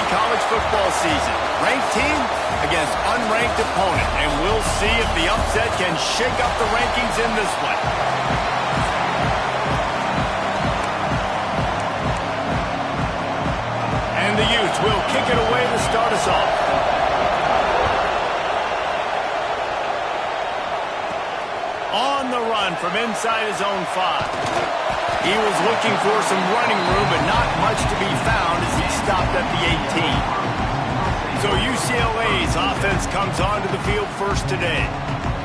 college football season. Ranked team against unranked opponent. And we'll see if the upset can shake up the rankings in this one. And the Utes will kick it away to start us off. On the run from inside his own 5. He was looking for some running room, but not much to be found as he stopped at the 18. So UCLA's offense comes onto the field first today.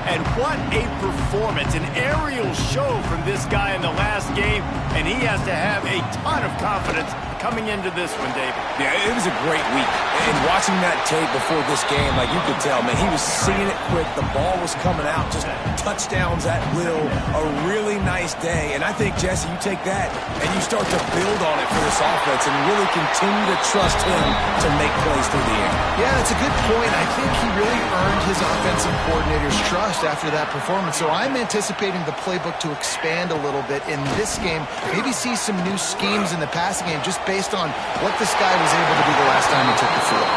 And what a performance, an aerial show from this guy in the last game, and he has to have a ton of confidence coming into this one, David. Yeah, it was a great week. And watching that tape before this game, like you could tell, man, he was seeing it quick. The ball was coming out, just touchdowns at will. A really nice day. And I think, Jesse, you take that and you start to build on it for this offense and really continue to trust him to make plays through the air. Yeah, that's a good point. I think he really earned his offensive coordinator's trust after that performance. So I'm anticipating the playbook to expand a little bit in this game. Maybe see some new schemes in the passing game just based on what this guy was able to do the last time he took the field.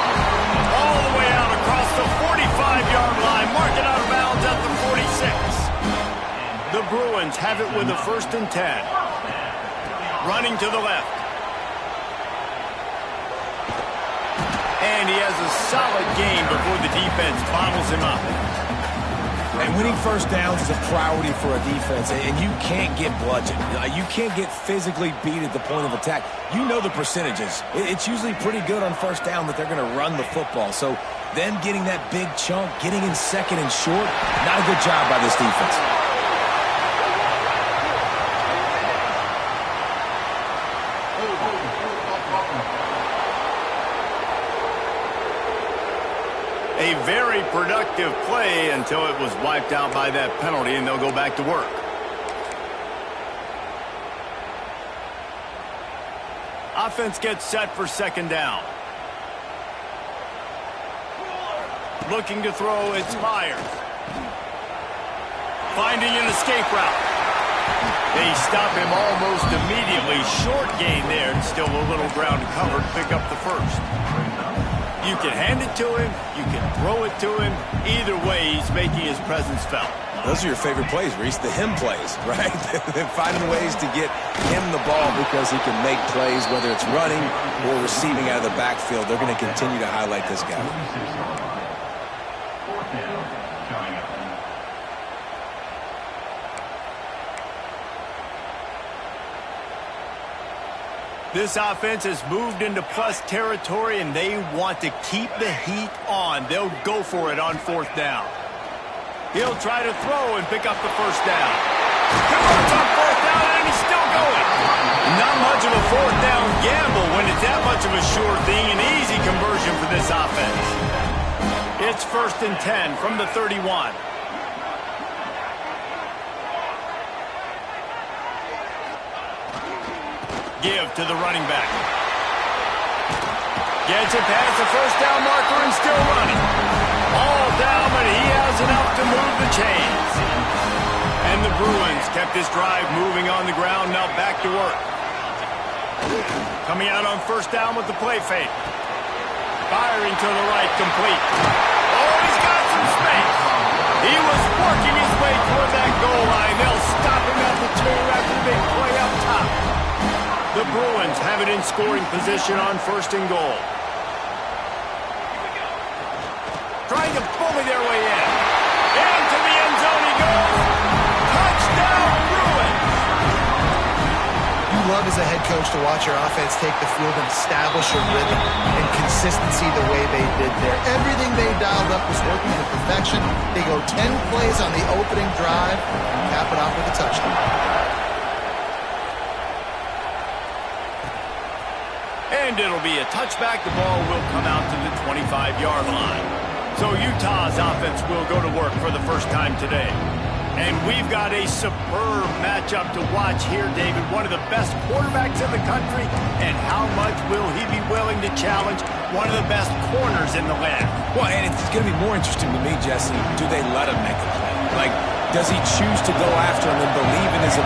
All the way out across the 45-yard line, marking out of bounds at the 46. The Bruins have it with a 1st and 10. Running to the left. And he has a solid game before the defense bottles him up. And winning first downs is a priority for a defense, and you can't get bludgeoned. You can't get physically beat at the point of attack. You know the percentages. It's usually pretty good on first down that they're going to run the football. So them getting that big chunk, getting in second and short, not a good job by this defense. A very productive play until it was wiped out by that penalty, and they'll go back to work. Offense gets set for 2nd down. Looking to throw, it's Myers. Finding an escape route. They stop him almost immediately. Short gain there, and still a little ground covered. Pick up the 1st. You can hand it to him, you can throw it to him. Either way, he's making his presence felt. Those are your favorite plays, Reese, the him plays, right? They're finding ways to get him the ball because he can make plays, whether it's running or receiving out of the backfield. They're going to continue to highlight this guy. This offense has moved into plus territory, and they want to keep the heat on. They'll go for it on 4th down. He'll try to throw and pick up the 1st down. Converts on 4th down, and he's still going. Not much of a 4th down gamble when it's that much of a sure thing. An easy conversion for this offense. It's 1st and 10 from the 31. Give to the running back. Gets it past the 1st down marker and still running. All down, but he has enough to move the chains. And the Bruins kept this drive moving on the ground, now back to work. Coming out on 1st down with the play fake. Firing to the right, complete. Oh, he's got some space. He was working his way toward that goal line. They'll stop him at the 2 after the big play up top. The Bruins have it in scoring position on 1st and goal. Trying to bully their way in. Into the end zone he goes. Touchdown, Bruins! You love as a head coach to watch your offense take the field and establish a rhythm and consistency the way they did there. Everything they dialed up was working to perfection. They go 10 plays on the opening drive and cap it off with a touchdown. And it'll be a touchback. The ball will come out to the 25-yard line. So Utah's offense will go to work for the first time today. And we've got a superb matchup to watch here, David. One of the best quarterbacks in the country. And how much will he be willing to challenge one of the best corners in the land? Well, and it's going to be more interesting to me, Jesse, do they let him make the play? Like, does he choose to go after him and believe in his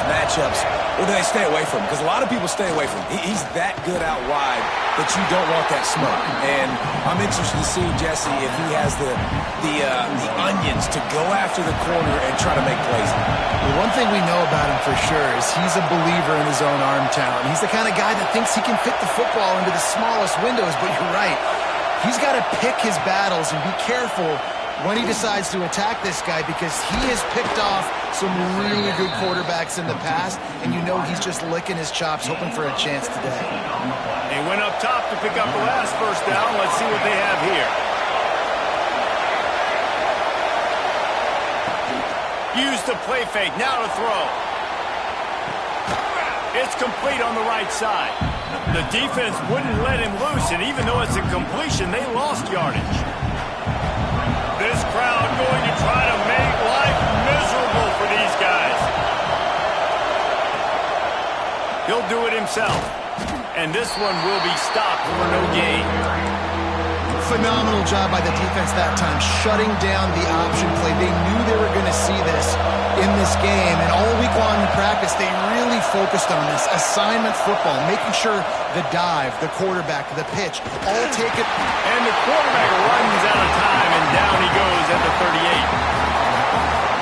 matchups Well, then they stay away from him, because a lot of people stay away from him. He's that good out wide that you don't want that smoke. And I'm interested to see, Jesse, if he has the onions to go after the corner and try to make plays. Well, one thing we know about him for sure is he's a believer in his own arm talent. He's the kind of guy that thinks he can fit the football into the smallest windows, but you're right. He's got to pick his battles and be careful when he decides to attack this guy, because he has picked off some really good quarterbacks in the past, and you know he's just licking his chops, hoping for a chance today. They went up top to pick up the last first down. Let's see what they have here. Use the play fake. Now to throw. It's complete on the right side. The defense wouldn't let him loose, and even though it's a completion, they lost yardage. This crowd going to try to make life miserable for these guys. He'll do it himself. And this one will be stopped for no gain. Phenomenal job by the defense that time, shutting down the option play. They knew they were going to see this in this game, and all week long in practice, they really focused on this assignment football, making sure the dive, the quarterback, the pitch, all take it. And the quarterback runs out of time, and down he goes at the 38.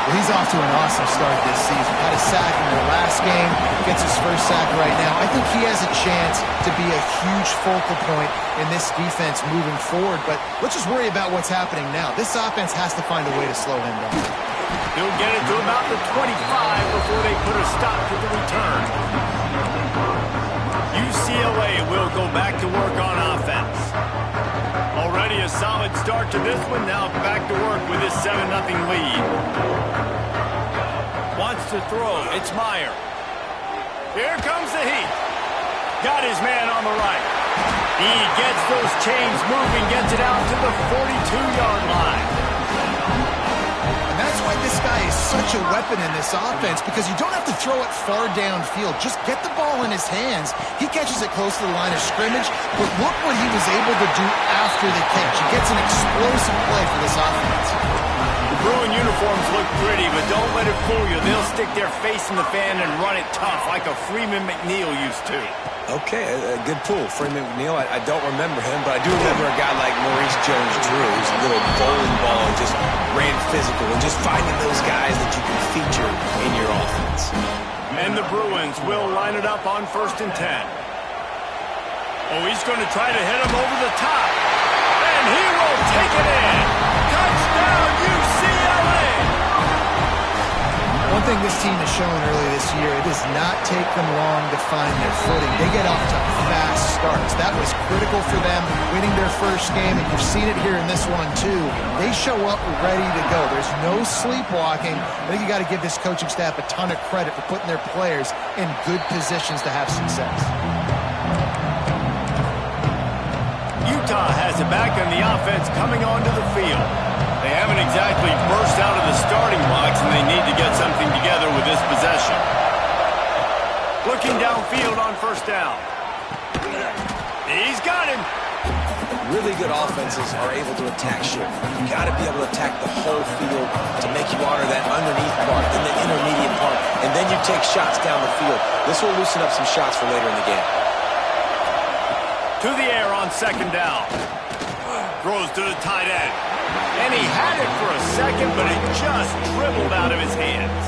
Well, he's off to an awesome start this season. Had a sack in the last game, gets his first sack right now. I think he has a chance to be a huge focal point in this defense moving forward, but let's just worry about what's happening now. This offense has to find a way to slow him down. He'll get it to about the 25 before they put a stop to the return. UCLA will go back to work on offense. Already a solid start to this one. Now back to work with this 7-0 lead. Wants to throw. It's Meyer. Here comes the heat. Got his man on the right. He gets those chains moving, gets it out to the 42-yard line. And that's why this guy is such a weapon in this offense, because you don't have to throw it far downfield. Just get the ball in his hands. He catches it close to the line of scrimmage, but look what he was able to do after the catch. He gets an explosive play for this offense. The Bruin uniforms look pretty, but don't let it fool you. They'll stick their face in the fan and run it tough like a Freeman McNeil used to. Okay, a good pull. Freeman McNeil, I don't remember him, but I do remember a guy like Maurice Jones-Drew, who's a little bowling ball and just ran physical, and just finding those guys that you can feature in your offense. And the Bruins will line it up on 1st and 10. Oh, he's going to try to hit him over the top. And he will take it in. Touchdown, UCLA! One thing this team has shown early this year, it does not take them long to find their footing. They get off to fast starts. That was critical for them, winning their first game, and you've seen it here in this one too. They show up ready to go. There's no sleepwalking. I think you got to give this coaching staff a ton of credit for putting their players in good positions to have success. Utah has it back on the offense coming onto the field. They haven't exactly burst out of the starting blocks, and they need to get something together with this possession. Looking downfield on 1st down. He's got him. Really good offenses are able to attack short. You got to be able to attack the whole field to make you honor that underneath part, then the intermediate part, and then you take shots down the field. This will loosen up some shots for later in the game. To the air on 2nd down. Throws to the tight end. And he had it for a second, but it just dribbled out of his hands.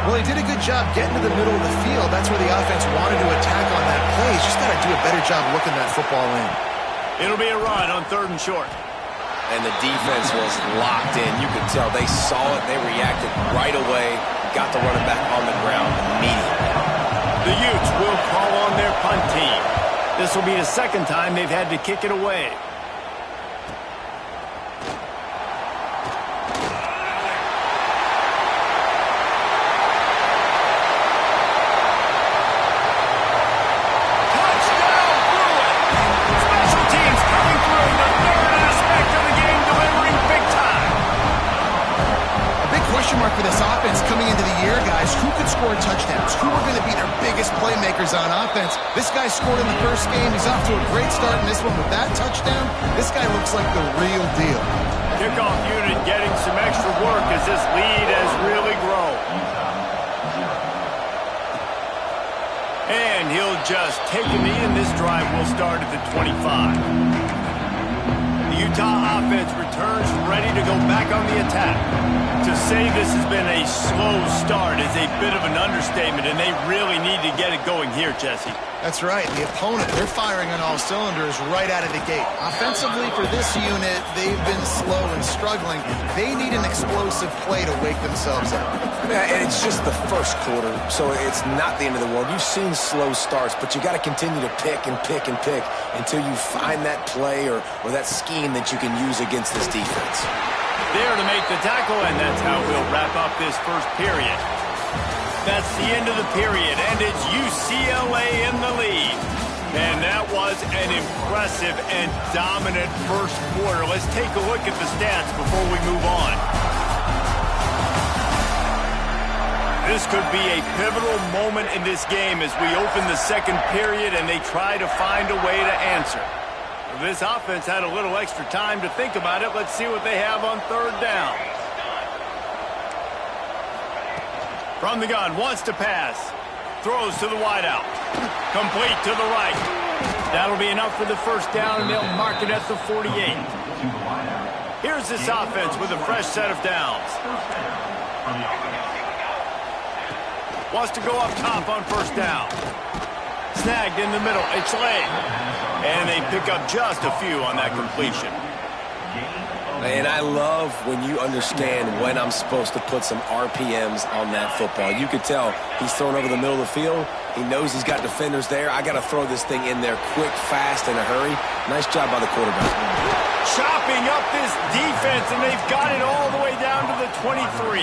Well, he did a good job getting to the middle of the field. That's where the offense wanted to attack on that play. He's just got to do a better job looking that football in. It'll be a run on 3rd and short. And the defense was locked in. You could tell they saw it. They reacted right away. Got the running back on the ground immediately. The Utes will call on their punt team. This will be the 2nd time they've had to kick it away. For this offense coming into the year, guys, who could score touchdowns? Who are going to be their biggest playmakers on offense? This guy scored in the first game. He's off to a great start in this one with that touchdown. This guy looks like the real deal. Kickoff unit getting some extra work as this lead has really grown. And he'll just take a knee, and this drive will start at the 25. The Utah offense returns ready to go back on the attack. To say this has been a slow start is a bit of an understatement, and they really need to get it going here, Jesse. That's right. The opponent, they're firing on all cylinders right out of the gate. Offensively, for this unit, they've been slow and struggling. They need an explosive play to wake themselves up. Yeah, and it's just the first quarter, so it's not the end of the world. You've seen slow starts, but you got to continue to pick and pick and pick until you find that play or that scheme that you can use against this defense. There to make the tackle, and that's how we'll wrap up this first period. That's the end of the period, and it's UCLA in the lead. And that was an impressive and dominant first quarter. Let's take a look at the stats before we move on. This could be a pivotal moment in this game as we open the second period and they try to find a way to answer. This offense had a little extra time to think about it. Let's see what they have on third down. From the gun, wants to pass. Throws to the wideout. Complete to the right. That'll be enough for the first down, and they'll mark it at the 48. Here's this offense with a fresh set of downs. Wants to go up top on first down. Snagged in the middle. It's late. And they pick up just a few on that completion. And I love when you understand when I'm supposed to put some RPMs on that football. You could tell he's thrown over the middle of the field. He knows he's got defenders there. I got to throw this thing in there quick, fast, in a hurry. Nice job by the quarterback. Chopping up this defense, and they've got it all the way down to the 23.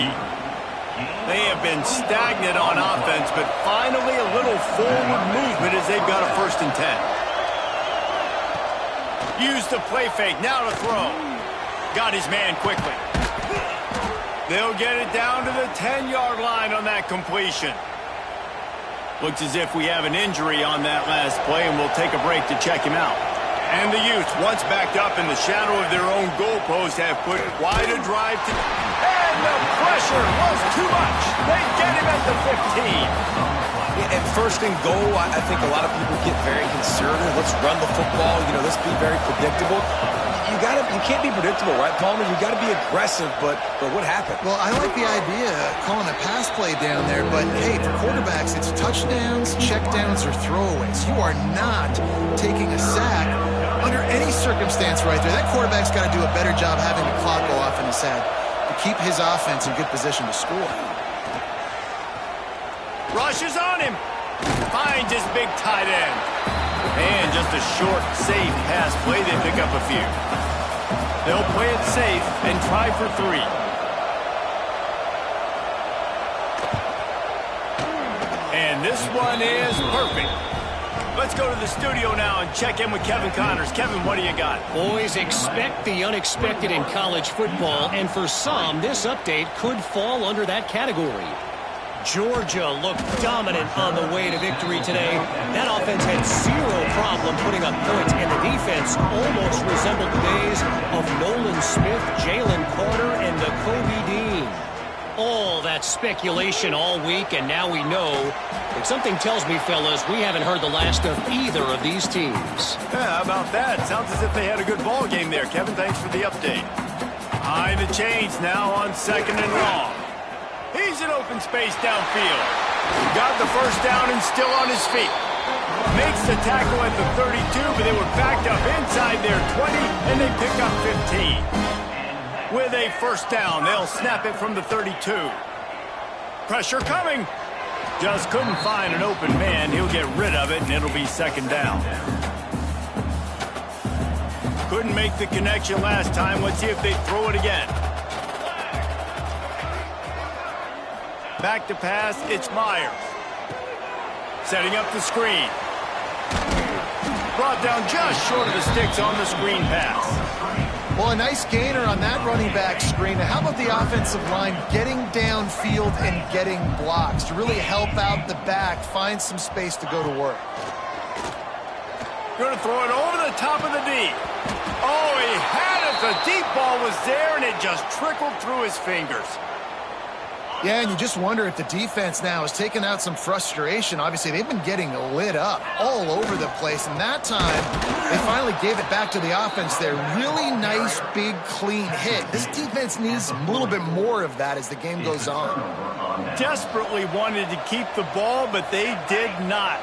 They have been stagnant on offense, but finally a little forward movement as they've got a 1st and 10. Use the play fake. Now to throw. Got his man quickly. They'll get it down to the 10-yard line on that completion. Looks as if we have an injury on that last play, and we'll take a break to check him out. And the Utes, once backed up in the shadow of their own goalpost, have put quite a drive to... And the pressure was too much. They get him at the 15. At 1st and goal, I think a lot of people get very conservative. Let's run the football. Let's be very predictable. You can't be predictable, right, Palmer? You got to be aggressive, but what happened? Well, I like the idea of calling a pass play down there, but hey, for quarterbacks, it's touchdowns, checkdowns, or throwaways. You are not taking a sack under any circumstance right there. That quarterback's got to do a better job having the clock go off in his head to keep his offense in good position to score. Rushes on him. Finds his big tight end. And just a short, safe pass play. They pick up a few. They'll play it safe and try for 3. And this one is perfect. Let's go to the studio now and check in with Kevin Connors. Kevin, what do you got? Boys, expect the unexpected in college football, and for some, this update could fall under that category. Georgia looked dominant on the way to victory today. That offense had zero problem putting up points, and the defense almost resembled the days of Nolan Smith, Jalen Carter, and Kobe Dean. All that speculation all week, and now we know. But something tells me, fellas, we haven't heard the last of either of these teams. Yeah, how about that? Sounds as if they had a good ball game there. Kevin, thanks for the update. High the chains now on 2nd and long. He's in open space downfield. Got the first down and still on his feet. Makes the tackle at the 32, but they were backed up inside their 20, and they pick up 15. With a first down, they'll snap it from the 32. Pressure coming. Just couldn't find an open man. He'll get rid of it, and it'll be 2nd down. Couldn't make the connection last time. Let's see if they throw it again. Back to pass, it's Myers. Setting up the screen. Brought down just short of the sticks on the screen pass. Well, a nice gainer on that running back screen. Now, how about the offensive line getting downfield and getting blocks to really help out the back, find some space to go to work? Going to throw it over the top of the D. Oh, he had it. The deep ball was there, and it just trickled through his fingers. Yeah, and you just wonder if the defense now has taken out some frustration. Obviously, they've been getting lit up all over the place, and that time, they finally gave it back to the offense there. Really nice, big, clean hit. This defense needs a little bit more of that as the game goes on. Desperately wanted to keep the ball, but they did not.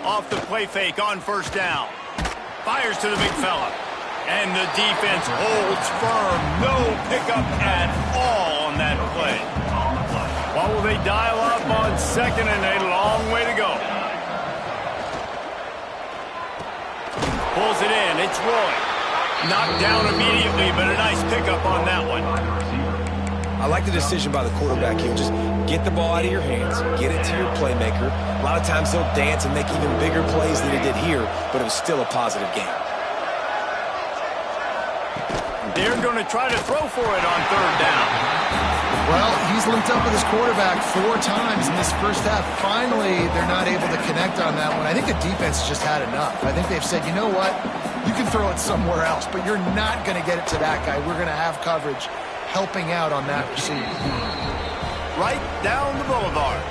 Off the play fake on first down. Fires to the big fella. And the defense holds firm. No pickup at all on that play. What will they dial up on second and a long way to go? Pulls it in. It's Roy. Knocked down immediately, but a nice pickup on that one. I like the decision by the quarterback here. Just get the ball out of your hands, get it to your playmaker. A lot of times they'll dance and make even bigger plays than they did here, but it was still a positive game. They're going to try to throw for it on third down. Well, he's linked up with his quarterback 4 times in this first half. Finally, they're not able to connect on that one. I think the defense just had enough. I think they've said, you know what? You can throw it somewhere else, but you're not going to get it to that guy. We're going to have coverage helping out on that receiver. Right down the boulevard.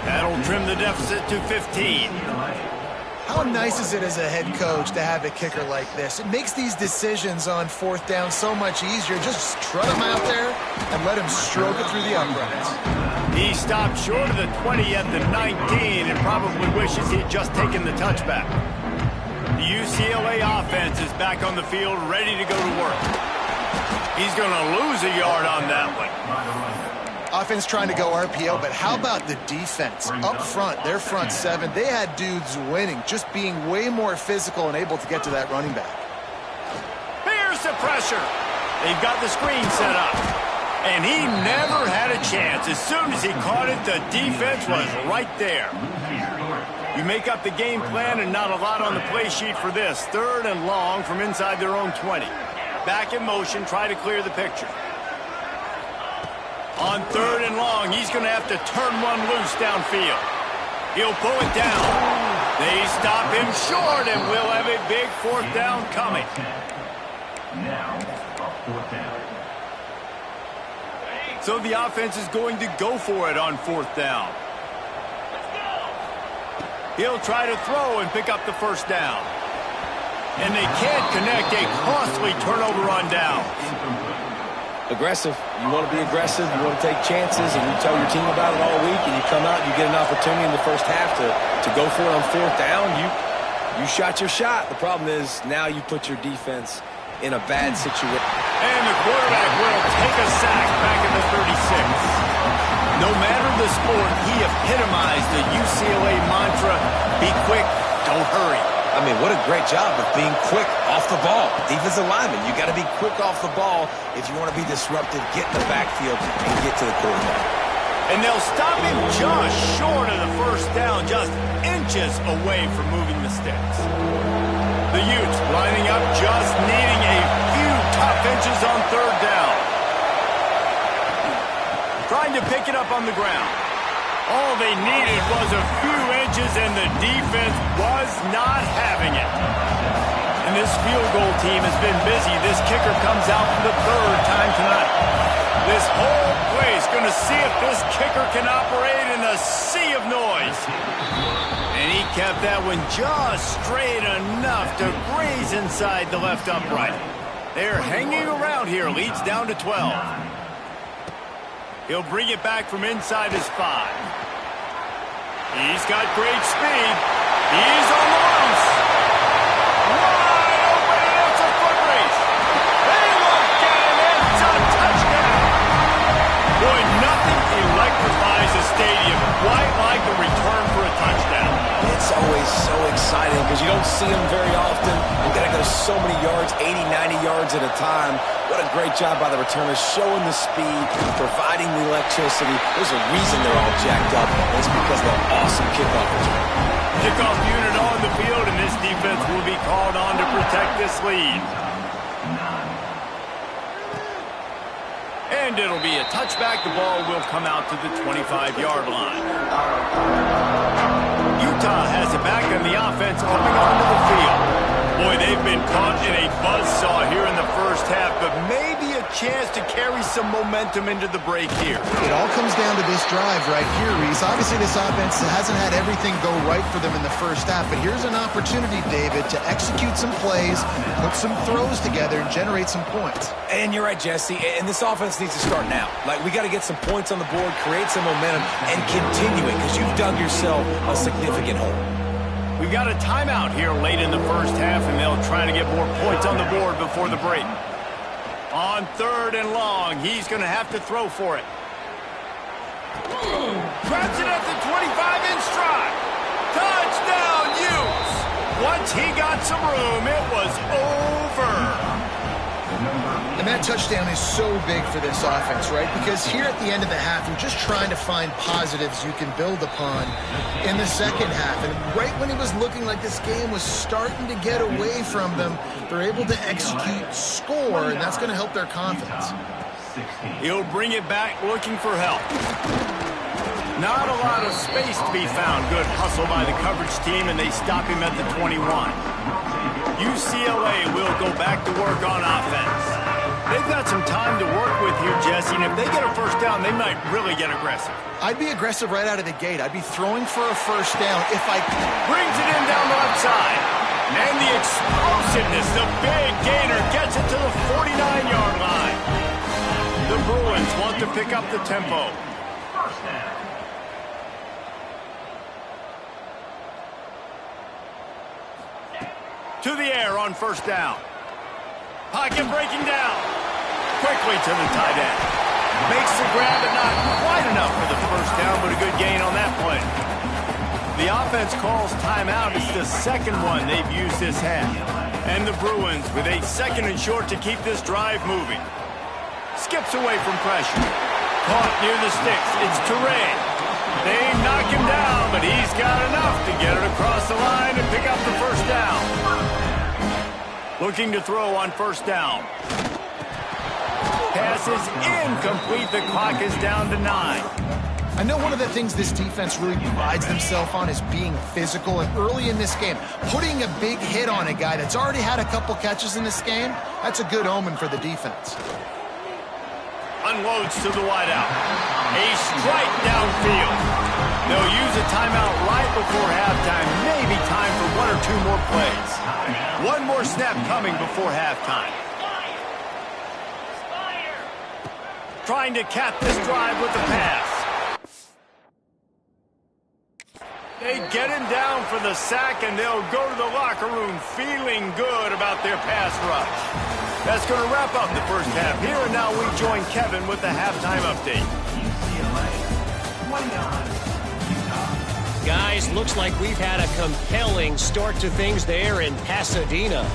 That'll trim the deficit to 15. How nice is it as a head coach to have a kicker like this? It makes these decisions on fourth down so much easier. Just trot him out there and let him stroke it through the uprights. He stopped short of the 20 at the 19 and probably wishes he'd just taken the touchback. The UCLA offense is back on the field, ready to go to work. He's going to lose a yard on that one. Offense trying to go RPO, but how about the defense? Up front, their front 7, they had dudes winning, just being way more physical and able to get to that running back. Here's the pressure. They've got the screen set up. And he never had a chance. As soon as he caught it, the defense was right there. You make up the game plan and not a lot on the play sheet for this. Third and long from inside their own 20. Back in motion, try to clear the picture. On third and long, he's going to have to turn one loose downfield. He'll pull it down. They stop him short, and we'll have a big fourth down coming. Now, fourth down. So the offense is going to go for it on fourth down. He'll try to throw and pick up the first down. And they can't connect, a costly turnover on downs. Aggressive. You want to be aggressive. You want to take chances, and you tell your team about it all week, and you come out and you get an opportunity in the first half to go for it on fourth down. You shot your shot. The problem is now you put your defense in a bad situation. And the quarterback will take a sack back at the 36. No matter the sport, he epitomized the UCLA mantra, be quick, don't hurry. I mean, what a great job of being quick off the ball. Defensive lineman, you got to be quick off the ball if you want to be disruptive, get in the backfield, and get to the quarterback. And they'll stop him just short of the first down, just inches away from moving the sticks. The Utes lining up, just needing a few tough inches on third down. Trying to pick it up on the ground. All they needed was a few inches, and the defense was not having it. And this field goal team has been busy. This kicker comes out for the third time tonight. This whole place going to see if this kicker can operate in the sea of noise. And he kept that one just straight enough to graze inside the left upright. They're hanging around here. Leads down to 12. He'll bring it back from inside his 5. He's got great speed. He's on the loose. Wide open, and it's a foot race. They look at him. It's a touchdown. Boy, nothing electrifies a stadium quite like a return for a touchdown. It's always so exciting because you don't see them very often. You got to go so many yards, 80, 90 yards at a time. What a great job by the returners, showing the speed, providing the electricity. There's a reason they're all jacked up, and it's because of that awesome kickoff return. Kickoff unit on the field, and this defense will be called on to protect this lead. And it'll be a touchback. The ball will come out to the 25-yard line. Utah has it back, and the offense coming onto the field. Boy, they've been caught in a buzzsaw here in the first half, but maybe a chance to carry some momentum into the break here. It all comes down to this drive right here, Reese. Obviously, this offense hasn't had everything go right for them in the first half, but here's an opportunity, David, to execute some plays, put some throws together, and generate some points. And you're right, Jesse, and this offense needs to start now. Like, we got to get some points on the board, create some momentum, and continue it, because you've dug yourself a significant hole. We've got a timeout here late in the first half, and they'll try to get more points on the board before the break. On 3rd and long, he's going to have to throw for it. Grabs it at the 25-inch stride. Touchdown, Utes! Once he got some room, it was over. And that touchdown is so big for this offense, right? Because here at the end of the half, you're just trying to find positives you can build upon in the second half. And right when it was looking like this game was starting to get away from them, they're able to execute, score, and that's going to help their confidence. He'll bring it back looking for help. Not a lot of space to be found. Good hustle by the coverage team, and they stop him at the 21. UCLA will go back to work on offense. They've got some time to work with here, Jesse, and if they get a first down, they might really get aggressive. I'd be aggressive right out of the gate. I'd be throwing for a first down if I... Brings it in down the left side. And the explosiveness, the big gainer, gets it to the 49-yard line. The Bruins want to pick up the tempo. First down. To the air on first down. Pocket breaking down. Quickly to the tight end. Makes the grab, but not quite enough for the first down, but a good gain on that play. The offense calls timeout. It's the second one they've used this half. And the Bruins with a 2nd and short to keep this drive moving. Skips away from pressure. Caught near the sticks. It's Touré. They knock him down, but he's got enough to get it across the line and pick up the first down. Looking to throw on first down. Pass is incomplete. The clock is down to 9. I know one of the things this defense really prides themselves on is being physical, and early in this game, putting a big hit on a guy that's already had a couple catches in this game, that's a good omen for the defense. Unloads to the wideout. A strike downfield. They'll use a timeout right before halftime. Maybe time for 1 or 2 more plays. One more snap coming before halftime. Trying to cap this drive with the pass. They get him down for the sack, and they'll go to the locker room feeling good about their pass rush. That's going to wrap up the first half. Here and now we join Kevin with the halftime update. Guys, looks like we've had a compelling start to things there in Pasadena.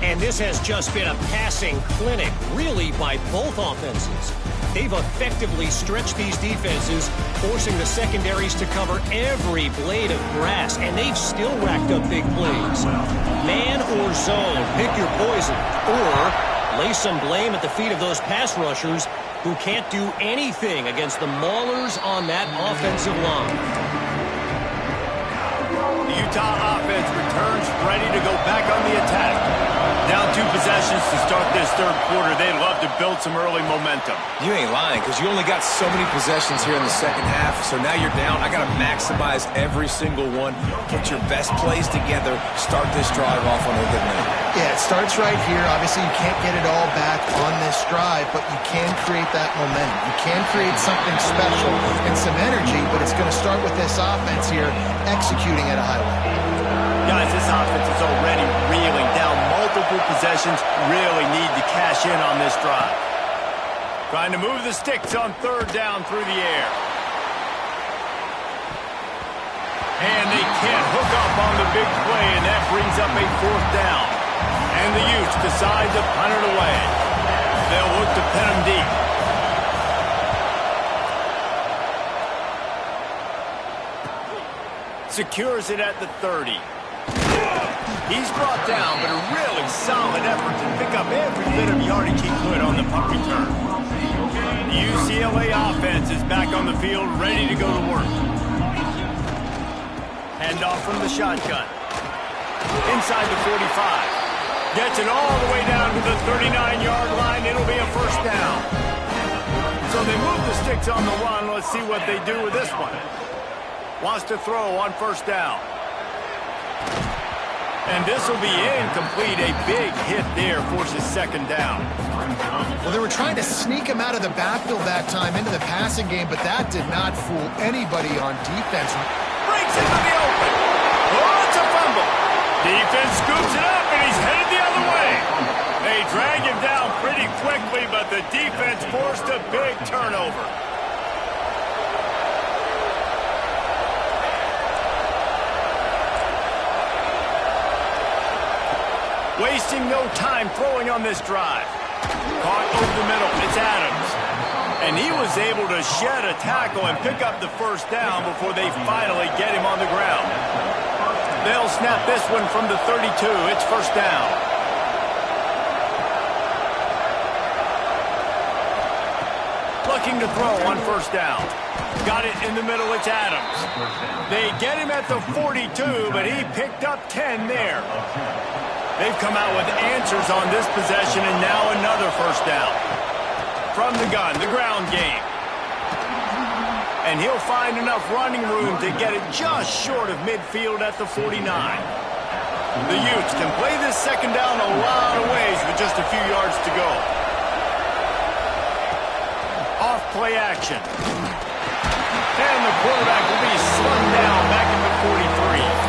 And this has just been a passing clinic, really, by both offenses. They've effectively stretched these defenses, forcing the secondaries to cover every blade of grass, and they've still racked up big plays. Man or zone, pick your poison, or lay some blame at the feet of those pass rushers who can't do anything against the maulers on that offensive line. The Utah offense returns ready to go back on the attack. Down 2 possessions to start this third quarter. They'd love to build some early momentum. You ain't lying, because you only got so many possessions here in the second half, so now you're down. I got to maximize every single one, get your best plays together, start this drive off on a good note. Yeah, it starts right here. Obviously, you can't get it all back on this drive, but you can create that momentum. You can create something special and some energy, but it's going to start with this offense here executing at a high level. Guys, this offense is already reeling down multiple possessions. Really need to cash in on this drive. Trying to move the sticks on third down through the air. And they can't hook up on the big play, and that brings up a fourth down. And the Utes decide to punt it away. They'll look to pin them deep. Secures it at the 30. He's brought down, but a really solid effort to pick up every bit of yardage he could on the punt return. The UCLA offense is back on the field, ready to go to work. Handoff from the shotgun. Inside the 45. Gets it all the way down to the 39-yard line. It'll be a first down. So they move the sticks on the run. Let's see what they do with this one. Wants to throw on first down. And this will be incomplete. A big hit there forces second down. Well, they were trying to sneak him out of the backfield that time into the passing game, but that did not fool anybody on defense. Breaks into the open. Oh, it's a fumble. Defense scoops it up, and he's headed the other way. They drag him down pretty quickly, but the defense forced a big turnover. Wasting no time throwing on this drive. Caught over the middle. It's Adams. And he was able to shed a tackle and pick up the first down before they finally get him on the ground. They'll snap this one from the 32. It's first down. Looking to throw on first down. Got it in the middle. It's Adams. They get him at the 42, but he picked up 10 there. They've come out with answers on this possession, and now another first down. From the gun, the ground game. And he'll find enough running room to get it just short of midfield at the 49. The Utes can play this second down a lot of ways with just a few yards to go. Off play action. And the quarterback will be slung down back at the 43.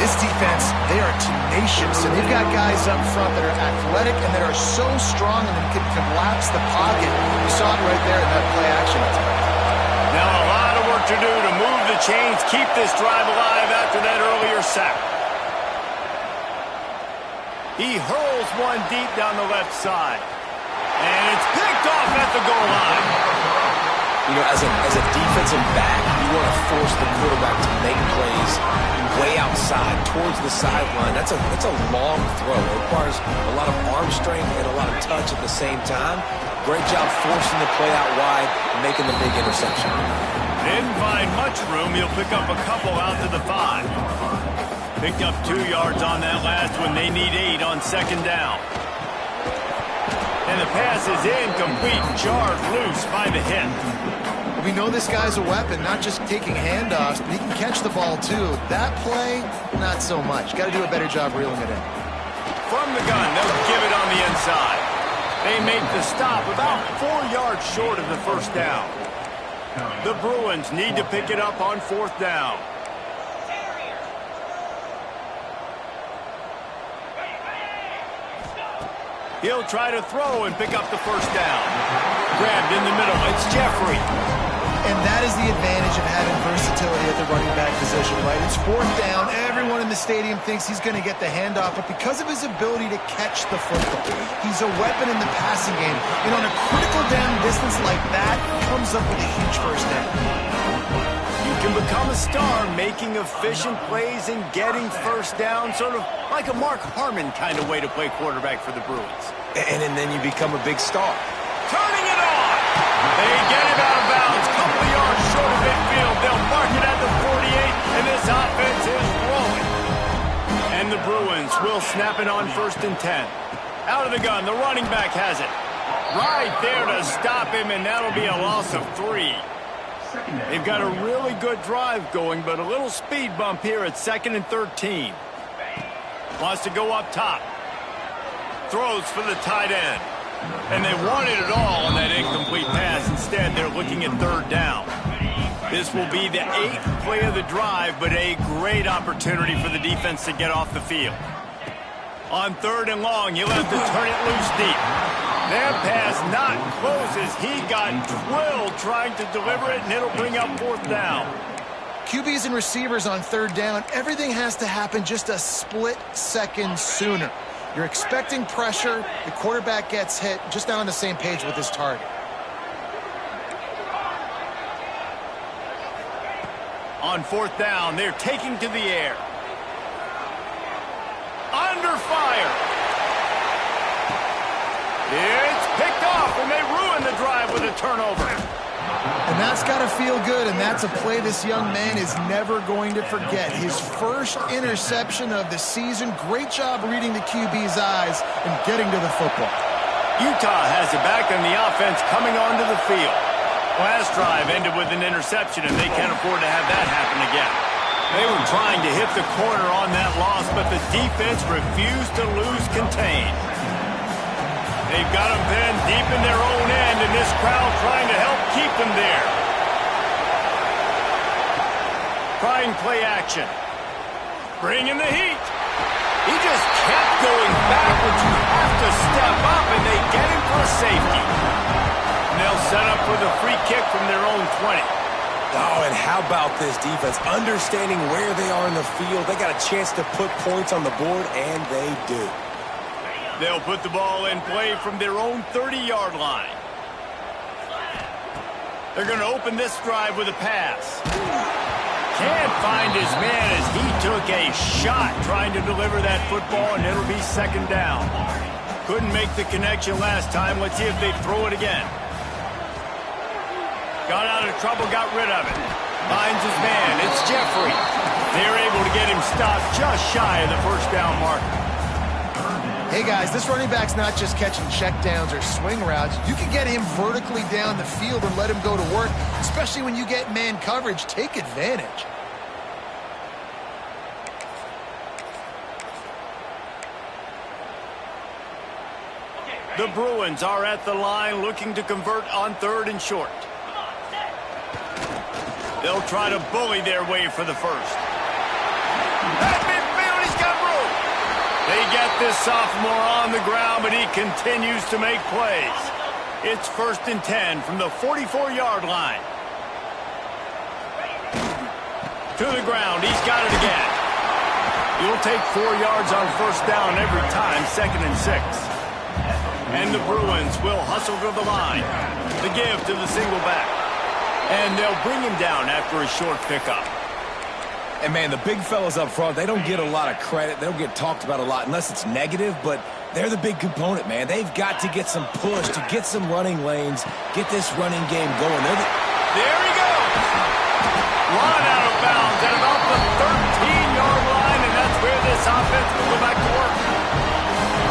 This defense, they are tenacious, and they've got guys up front that are athletic and that are so strong and can collapse the pocket. You saw it right there in that play action attack. Now a lot of work to do to move the chains, keep this drive alive after that earlier sack. He hurls one deep down the left side. And it's picked off at the goal line. You know, as a defensive back, you want to force the quarterback to make plays way outside towards the sideline. That's a long throw. It requires a lot of arm strength and a lot of touch at the same time. Great job forcing the play out wide and making the big interception. Didn't find much room. He'll pick up a couple out to the 5. Picked up 2 yards on that last one. They need 8 on second down. And the pass is incomplete, jarred loose by the hit. We know this guy's a weapon, not just taking handoffs, but he can catch the ball too. That play, not so much. Got to do a better job reeling it in. From the gun, they'll give it on the inside. They make the stop about 4 yards short of the first down. The Bruins need to pick it up on fourth down. He'll try to throw and pick up the first down. Grabbed in the middle. It's Jeffrey. And that is the advantage of having versatility at the running back position, right? It's fourth down. Everyone in the stadium thinks he's going to get the handoff, but because of his ability to catch the football, he's a weapon in the passing game. And on a critical down distance like that, he comes up with a huge first down. You can become a star making efficient plays and getting first down, sort of like a Mark Harmon kind of way to play quarterback for the Bruins. And then you become a big star. Turning it on. They get him out of bounds. Couple of yards short of midfield. They'll mark it at the 48, and this offense is rolling. And the Bruins will snap it on 1st and 10. Out of the gun, the running back has it. Right there to stop him, and that'll be a loss of 3. They've got a really good drive going, but a little speed bump here at 2nd and 13. Wants to go up top. Throws for the tight end. And they wanted it all on that incomplete pass. Instead, they're looking at 3rd down. This will be the 8th play of the drive, but a great opportunity for the defense to get off the field. On 3rd and long, he'll have to turn it loose deep. That pass not close as he got drilled trying to deliver it, and it'll bring up 4th down. QBs and receivers on 3rd down, everything has to happen just a split second sooner. You're expecting pressure, the quarterback gets hit, just not on the same page with his target. On 4th down, they're taking to the air. Under fire. It's picked off, and they ruin the drive with a turnover. And that's got to feel good, and that's a play this young man is never going to forget. His first interception of the season. Great job reading the QB's eyes and getting to the football. Utah has it back, and the offense coming onto the field. Last drive ended with an interception, and they can't afford to have that happen again. They were trying to hit the corner on that loss, but the defense refused to lose contain. They've got them pinned deep in their own end, and this crowd trying to help keep them there. Trying play action. Bringing the heat. He just kept going backwards. You have to step up, and they get him for a safety. And they'll set up with a free kick from their own 20. Oh, and how about this defense? Understanding where they are in the field. They got a chance to put points on the board, and they do. They'll put the ball in play from their own 30-yard line. They're going to open this drive with a pass. Can't find his man as he took a shot trying to deliver that football, and it'll be second down. Couldn't make the connection last time. Let's see if they throw it again. Got out of trouble, got rid of it. Finds his man. It's Jeffrey. They're able to get him stopped just shy of the first down marker. Hey, guys, this running back's not just catching checkdowns or swing routes. You can get him vertically down the field and let him go to work, especially when you get man coverage. Take advantage. The Bruins are at the line looking to convert on 3rd and short. They'll try to bully their way for the first. That midfield, he's got room. They get this sophomore on the ground, but he continues to make plays. It's 1st and 10 from the 44-yard line. To the ground, he's got it again. He'll take 4 yards on first down every time, 2nd and 6. And the Bruins will hustle to the line. The give to the single back. And they'll bring him down after a short pickup. And, man, the big fellas up front, they don't get a lot of credit. They don't get talked about a lot unless it's negative, but they're the big component, man. They've got to get some push, to get some running lanes, get this running game going. There he goes! Run out of bounds at about the 13-yard line, and that's where this offense will go back to work.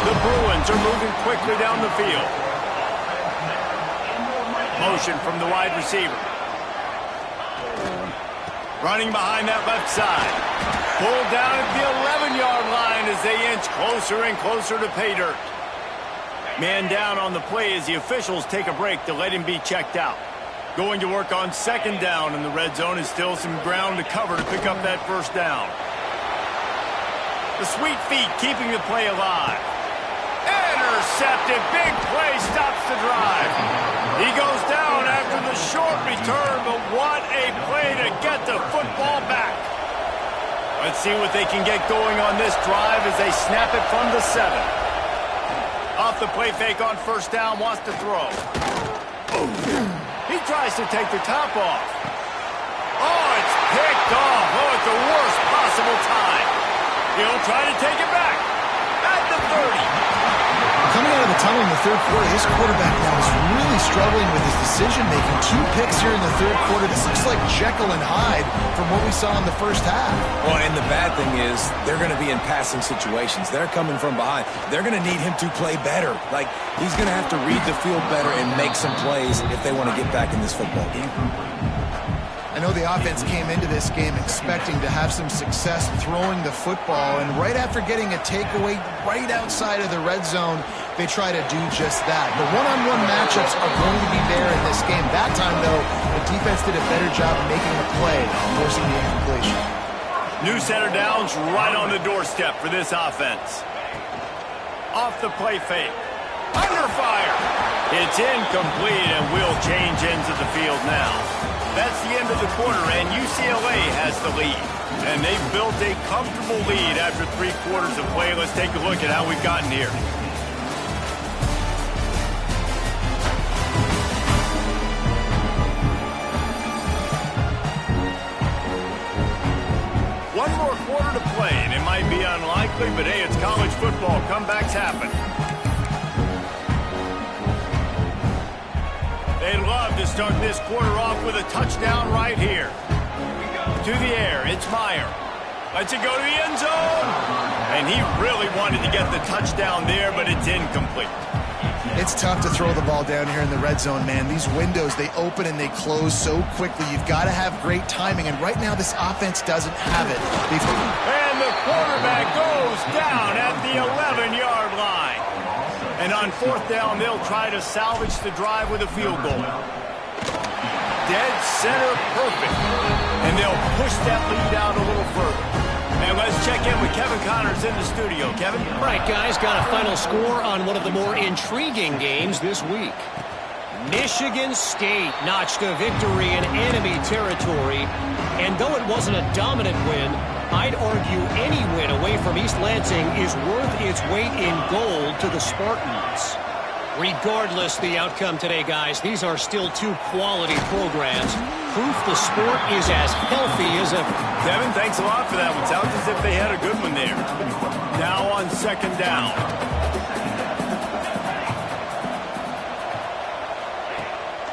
The Bruins are moving quickly down the field. Motion from the wide receiver. Running behind that left side. Pulled down at the 11-yard line as they inch closer and closer to pay dirt. Man down on the play as the officials take a break to let him be checked out. Going to work on 2nd down, and the red zone is still some ground to cover to pick up that first down. The sweet feet keeping the play alive. Intercepted. Big play stops the drive. He goes down after the short return, but what a play to get the football back. Let's see what they can get going on this drive as they snap it from the 7. Off the play fake on first down, wants to throw. He tries to take the top off. Oh, it's picked off. Oh, at the worst possible time. He'll try to take it back. At the 30. Coming out of the tunnel in the 3rd quarter, his quarterback now is really struggling with his decision-making. 2 picks here in the 3rd quarter. This looks like Jekyll and Hyde from what we saw in the first half. Well, and the bad thing is they're going to be in passing situations. They're coming from behind. They're going to need him to play better. Like, he's going to have to read the field better and make some plays if they want to get back in this football game. I know the offense came into this game expecting to have some success throwing the football, and right after getting a takeaway right outside of the red zone, they try to do just that. The one-on-one matchups are going to be there in this game. That time, though, the defense did a better job making a play, forcing the incompletion. New center downs right on the doorstep for this offense. Off the play fake. Under fire. It's incomplete, and we'll change ends of the field now. That's the end of the quarter, and UCLA has the lead. And they've built a comfortable lead after 3 quarters of play. Let's take a look at how we've gotten here. One more quarter to play, and it might be unlikely, but hey, it's college football. Comebacks happen. They love to start this quarter off with a touchdown right here. To the air, it's Meyer. Lets it go to the end zone. And he really wanted to get the touchdown there, but it's incomplete. It's tough to throw the ball down here in the red zone, man. These windows, they open and they close so quickly. You've got to have great timing, and right now this offense doesn't have it. And the quarterback goes down at the 11-yard line. And on fourth down, they'll try to salvage the drive with a field goal. Dead center perfect. And they'll push that lead out a little further. And let's check in with Kevin Connors in the studio. Kevin? Right, guys, got a final score on one of the more intriguing games this week. Michigan State notched a victory in enemy territory. And though it wasn't a dominant win, I'd argue any win away from East Lansing is worth its weight in gold to the Spartans. Regardless the outcome today, guys, these are still two quality programs. Proof the sport is as healthy as ever. Kevin, thanks a lot for that one. Sounds as if they had a good one there. Now on second down.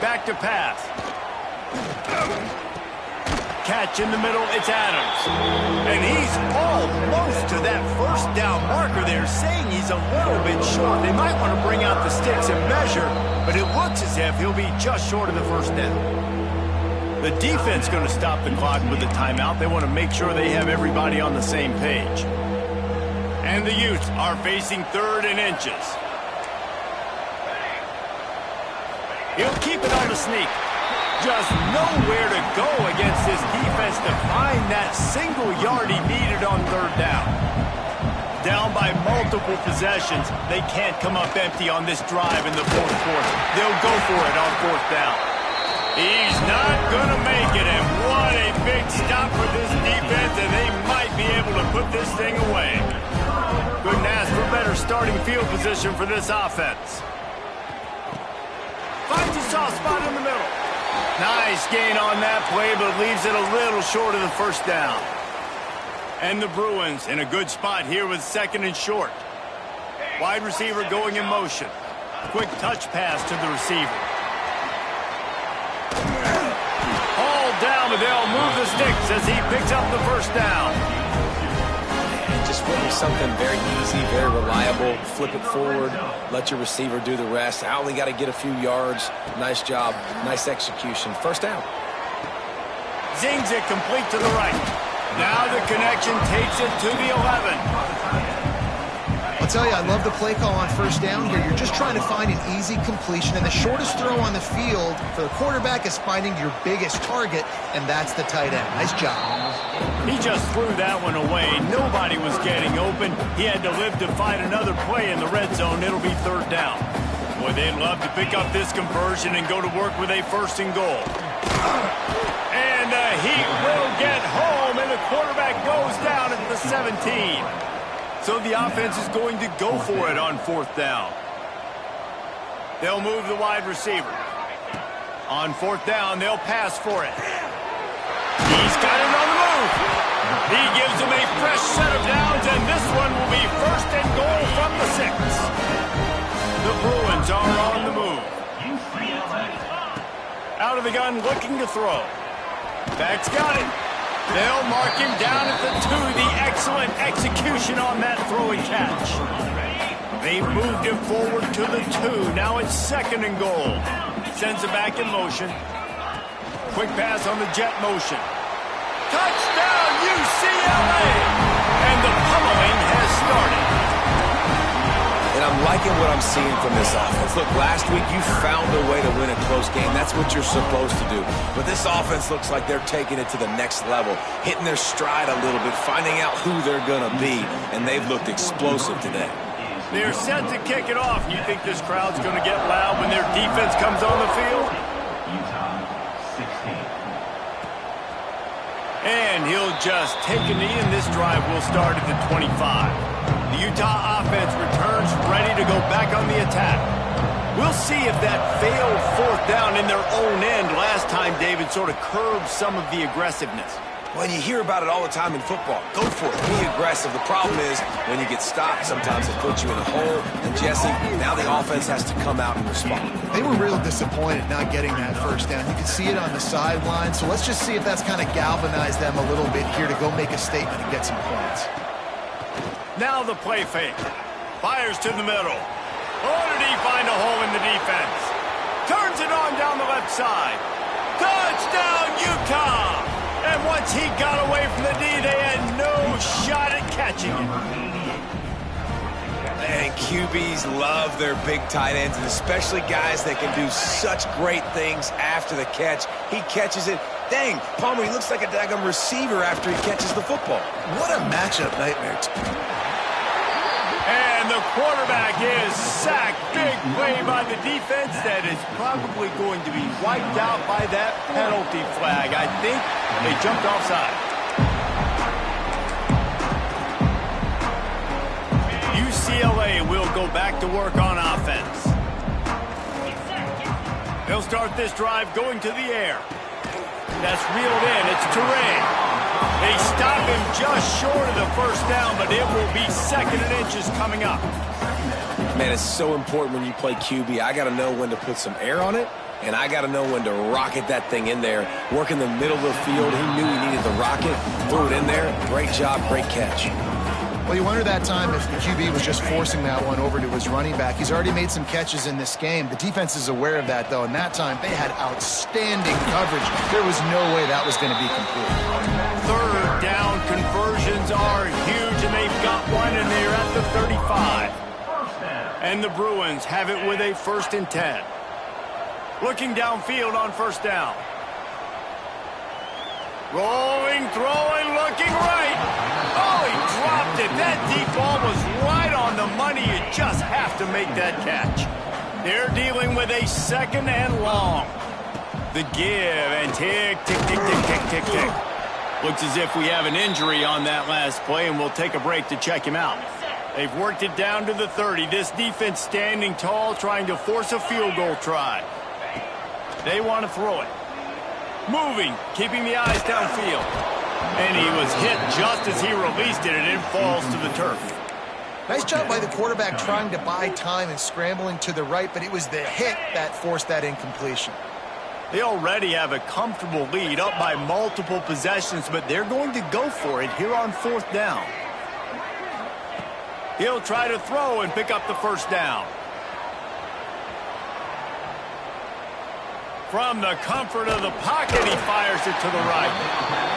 Back to pass. Catch in the middle, it's Adams. And he's almost to that first down marker there, saying he's a little bit short. They might want to bring out the sticks and measure, but it looks as if he'll be just short of the first down. The defense going to stop the clock with the timeout. They want to make sure they have everybody on the same page. And the Utes are facing 3rd and inches. He'll keep it on the sneak. Just nowhere to go against this defense to find that single yard he needed on 3rd down. Down by multiple possessions, they can't come up empty on this drive in the 4th quarter. They'll go for it on 4th down. He's not going to make it, and what a big stop for this defense, and they might be able to put this thing away. Couldn't ask for better starting field position for this offense. Finds a soft spot in the middle. Nice gain on that play, but leaves it a little short of the first down. And the Bruins in a good spot here with 2nd and short. Wide receiver going in motion. Quick touch pass to the receiver. Hauled down, but they'll move the sticks as he picks up the first down. Just flip me something very easy, very reliable. Flip it forward, let your receiver do the rest. I only got to get a few yards. Nice job, nice execution. First down. Zings it complete to the right. Now the connection takes it to the 11. I'll tell you, I love the play call on first down here. You're just trying to find an easy completion, and the shortest throw on the field for the quarterback is finding your biggest target, and that's the tight end. Nice job. He just threw that one away. Nobody was getting open. He had to live to fight another play in the red zone. It'll be 3rd down. Boy, they'd love to pick up this conversion and go to work with a 1st and goal. And he will get home, and the quarterback goes down at the 17. So the offense is going to go for it on 4th down. They'll move the wide receiver. On 4th down, they'll pass for it. He's got it on the move. He gives them a fresh set of downs, and this one will be 1st and goal from the 6. The Bruins are on the move. Out of the gun, looking to throw. Back's got it. They'll mark him down at the 2. The excellent execution on that throw and catch. They moved him forward to the 2. Now it's 2nd and goal. Sends it back in motion. Quick pass on the jet motion. Touchdown, UCLA! And the pummeling has started. And I'm liking what I'm seeing from this offense. Look, last week you found a way to win a close game. That's what you're supposed to do. But this offense looks like they're taking it to the next level, hitting their stride a little bit, finding out who they're going to be, and they've looked explosive today. They're set to kick it off. You think this crowd's going to get loud when their defense comes on the field? And he'll just take a knee, and this drive will start at the 25. The Utah offense returns ready to go back on the attack. We'll see if that failed 4th down in their own end last time, David, sort of curbed some of the aggressiveness. Well, you hear about it all the time in football. Go for it. Be aggressive. The problem is when you get stopped, sometimes it puts you in a hole. And, Jesse, now the offense has to come out and respond. They were real disappointed not getting that first down. You can see it on the sideline. So let's just see if that's kind of galvanized them a little bit here to go make a statement and get some points. Now the play fake. Fires to the middle. Oh, did he find a hole in the defense? Turns it on down the left side. Touchdown, Utah! And once he got away from the D, they had no shot at catching it. And QBs love their big tight ends, and especially guys that can do such great things after the catch. He catches it. Dang, Palmer, he looks like a daggum receiver after he catches the football. What a matchup nightmare. And the quarterback is sacked. Big play by the defense that is probably going to be wiped out by that penalty flag. I think they jumped offside. UCLA will go back to work on offense. They'll start this drive going to the air. That's reeled in. It's Turay. They stop him just short of the first down, but it will be 2nd and inches coming up. Man, it's so important when you play QB. I got to know when to put some air on it, and I got to know when to rocket that thing in there. Work in the middle of the field. He knew he needed the rocket. Threw it in there. Great job, great catch. Well, you wonder that time if the QB was just forcing that one over to his running back. He's already made some catches in this game. The defense is aware of that, though, and that time they had outstanding coverage. There was no way that was going to be complete. 3rd down conversions are huge, and they've got one, and they're at the 35. And the Bruins have it with a 1st and 10. Looking downfield on 1st down. Rolling, throwing, looking right. Oh, he dropped it. That deep ball was right on the money. You just have to make that catch. They're dealing with a 2nd and long. The give and tick, tick, tick, tick, tick, tick, tick. Looks as if we have an injury on that last play, and we'll take a break to check him out. They've worked it down to the 30. This defense standing tall, trying to force a field goal try. They want to throw it. Moving, keeping the eyes downfield. And he was hit just as he released it, and it falls to the turf. Nice job by the quarterback trying to buy time and scrambling to the right, but it was the hit that forced that incompletion. They already have a comfortable lead, up by multiple possessions, but they're going to go for it here on 4th down. He'll try to throw and pick up the 1st down. From the comfort of the pocket, he fires it to the right.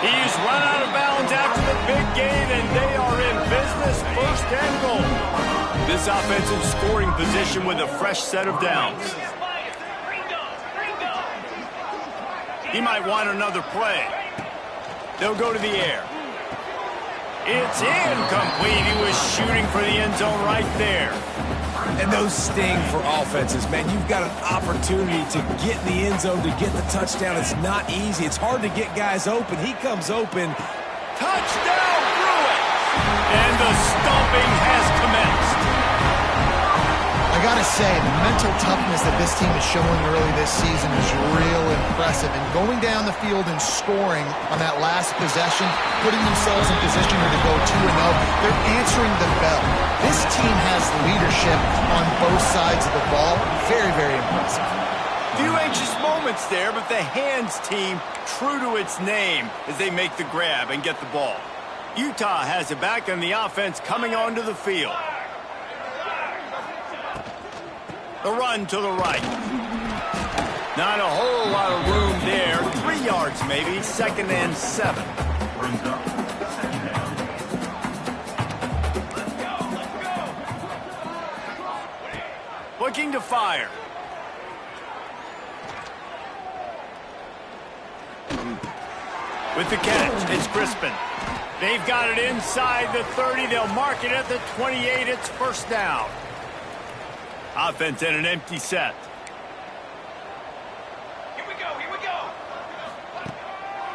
He's run out of bounds after the big gain, and they are in business, 1st and goal. This offensive scoring position with a fresh set of downs. He might want another play. They'll go to the air. It's incomplete. He was shooting for the end zone right there. And those sting for offenses, man. You've got an opportunity to get in the end zone, to get the touchdown. It's not easy. It's hard to get guys open. He comes open. Touchdown, Bruins! And the stomping has commenced. I gotta say, the mental toughness that this team is showing early this season is real impressive. And going down the field and scoring on that last possession, putting themselves in position here to go 2-0, they're answering the bell. This team has leadership on both sides of the ball. Very, very impressive. Few anxious moments there, but the hands team true to its name as they make the grab and get the ball. Utah has it back on the offense coming onto the field. The run to the right. Not a whole lot of room there. 3 yards maybe. 2nd and 7. Looking to fire. With the catch, it's Crispin. They've got it inside the 30. They'll mark it at the 28. It's 1st down. Offense in an empty set. Here we go.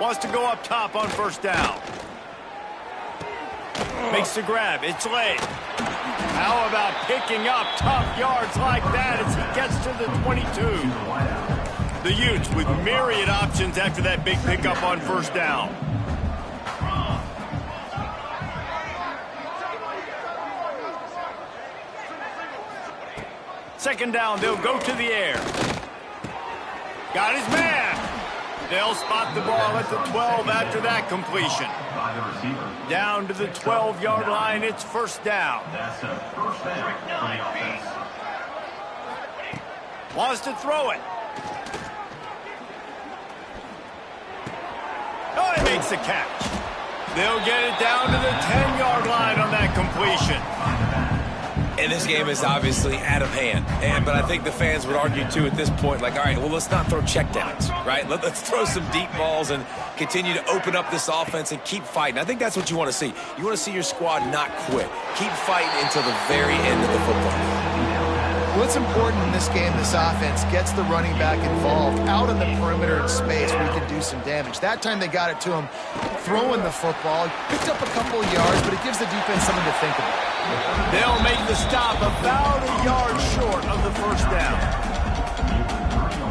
Wants to go up top on 1st down. Makes the grab. It's late. How about picking up tough yards like that as he gets to the 22? The Utes with myriad options after that big pickup on 1st down. second down, they'll go to the air. Got his man. They'll spot the ball at the 12 after that completion. By the receiver. Down to the 12-yard line, it's first down. That's a first down for the offense. Wants to throw it. Oh, he makes the catch. They'll get it down to the 10-yard line on that completion. And this game is obviously out of hand. But I think the fans would argue, too, at this point, like, all right, well, let's not throw checkdowns, right? Let's throw some deep balls and continue to open up this offense and keep fighting. I think that's what you want to see. You want to see your squad not quit. Keep fighting until the very end of the football. What's important in this game, this offense gets the running back involved. Out on the perimeter in space, we can do some damage. That time they got it to him throwing the football. Picked up a couple of yards, but it gives the defense something to think about. They'll make the stop about a yard short of the first down.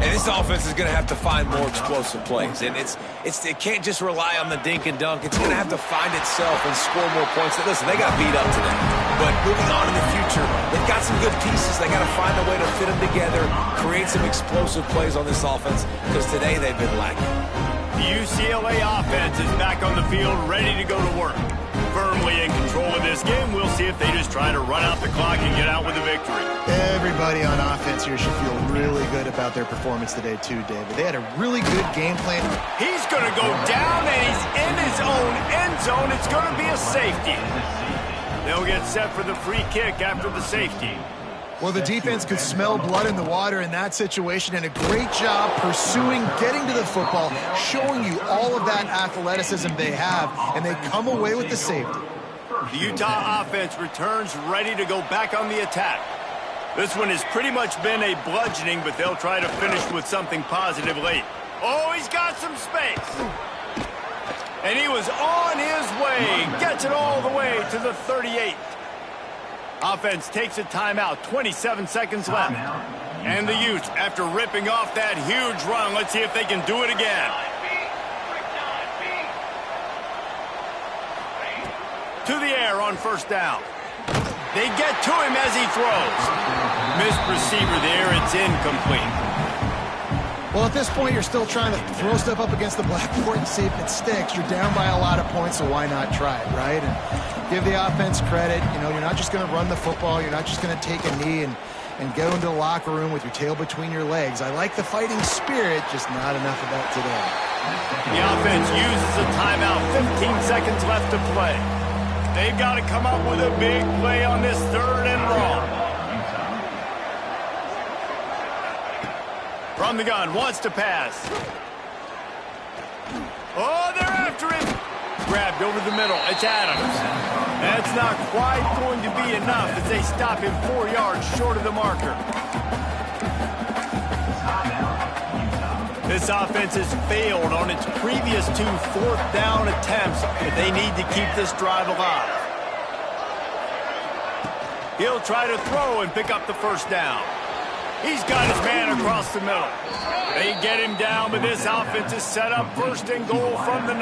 And this offense is going to have to find more explosive plays. And it can't just rely on the dink and dunk. It's going to have to find itself and score more points. Listen, they got beat up today. But moving on in the future, they've got some good pieces. They got to find a way to fit them together, create some explosive plays on this offense, because today they've been lacking. The UCLA offense is back on the field, ready to go to work. Firmly in control of this game. We'll see if they just try to run out the clock and get out with a victory. Everybody on offense here should feel really good about their performance today too, David. They had a really good game plan. He's going to go down, and he's in his own end zone. It's going to be a safety. They'll get set for the free kick after the safety. Well, the defense could smell blood in the water in that situation, and a great job pursuing, getting to the football, showing you all of that athleticism they have, and they come away with the safety. The Utah offense returns ready to go back on the attack. This one has pretty much been a bludgeoning, but they'll try to finish with something positive late. Oh, he's got some space. And he was on his way, gets it all the way to the 38. Offense takes a timeout, 27 seconds left. And the Utes, after ripping off that huge run, let's see if they can do it again. To the air on first down. They get to him as he throws. Missed receiver there, it's incomplete. Well, at this point, you're still trying to throw stuff up against the blackboard and see if it sticks. You're down by a lot of points, so why not try it, right? And give the offense credit. You know, you're not just going to run the football. You're not just going to take a knee and go into the locker room with your tail between your legs. I like the fighting spirit, just not enough of that today. The offense uses a timeout, 15 seconds left to play. They've got to come up with a big play on this third and long. From the gun, wants to pass. Oh, they're after him. Grabbed over the middle. It's Adams. That's not quite going to be enough as they stop him 4 yards short of the marker. This offense has failed on its previous 2 fourth-down attempts, but they need to keep this drive alive. He'll try to throw and pick up the first down. He's got his man across the middle. They get him down, but this offense is set up first and goal from the 9.